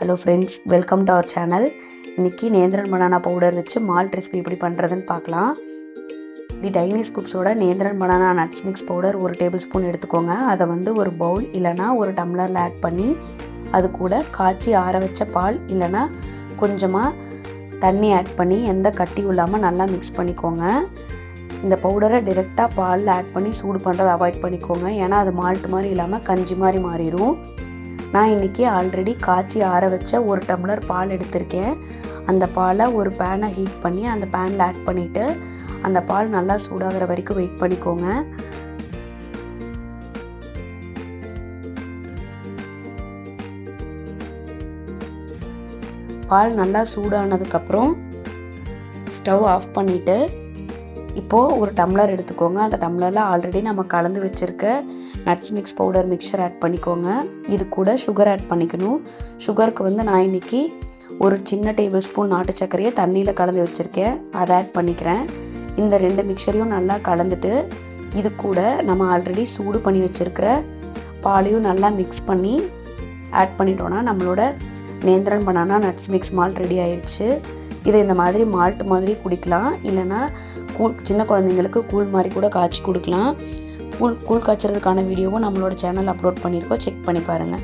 Hello friends, welcome to our channel. இன்னைக்கு Nendran banana powder வச்சு malt recipe எப்படி பண்றதுன்னு பார்க்கலாம். தி டைனி ஸ்கூப்ஸோட Nendran banana nuts mix powder 1 tablespoon எடுத்துக்கோங்க. அதை வந்து ஒரு பவுல் இல்லனா ஒரு டம்ளர்ல ஆட் பண்ணி அது கூட காய்ச்சி ஆற வச்ச பால் இல்லனா கொஞ்சமா தண்ணி ஆட் பண்ணி எந்த கட்டியும் இல்லாம நல்லா மிக்ஸ் பண்ணிக்கோங்க. இந்த பவுடரை டைரக்டா பால்ல ஆட் பண்ணி சூடு பண்றதை அவாய்ட் பண்ணிக்கோங்க. ஏனா அது மால்ட் மாதிரி இல்லாம கஞ்சி மாதிரி மாறிரும். நான் இன்னைக்கு ஆல்ரெடி காய்ச்சி ஆற வச்ச ஒரு டம்ளர் பால் எடுத்துர்க்கேன். அந்த பாலை ஒரு பேனை ஹீட் பண்ணி அந்த பேன்ல ஆட் பண்ணிட்டு அந்த பால் நல்லா சூடாகிற வரைக்கும் வெயிட் பண்ணிக்கோங்க. பால் நல்லா சூடானதுக்கு அப்புறம் ஸ்டவ் ஆஃப் பண்ணிட்டு இப்போ ஒரு டம்ளர் எடுத்துக்கோங்க. அந்த டம்ளர்ல ஆல்ரெடி நம்ம கலந்து வச்சிருக்க nuts mix powder mixture add பண்ணிக்கோங்க. இது கூட சுகர் ஆட் பண்ணிக்கணும். சுகருக்கு வந்து நான் இன்னைக்கு ஒரு சின்ன டேபிள் ஸ்பூன் நாட்டு சர்க்கரையை தண்ணியில் கலந்து வச்சுருக்கேன். அதை ஆட் பண்ணிக்கிறேன். இந்த ரெண்டு மிக்சரையும் நல்லா கலந்துட்டு இது கூட நம்ம ஆல்ரெடி சூடு பண்ணி வச்சுருக்கிற பாலையும் நல்லா மிக்ஸ் பண்ணி ஆட் பண்ணிட்டோன்னா நம்மளோட Nendran banana nuts mix malt ready ஆயிடுச்சு. இதை இந்த மாதிரி மால்ட் மாதிரி குடிக்கலாம். இல்லைனா சின்ன குழந்தைங்களுக்கு கூழ் மாதிரி கூட காய்ச்சி கொடுக்கலாம். கூழ் காய்ச்சறதுக்கான வீடியோவும் நம்மளோட சேனல் அப்லோட் பண்ணியிருக்கோம். செக் பண்ணி பாருங்கள்.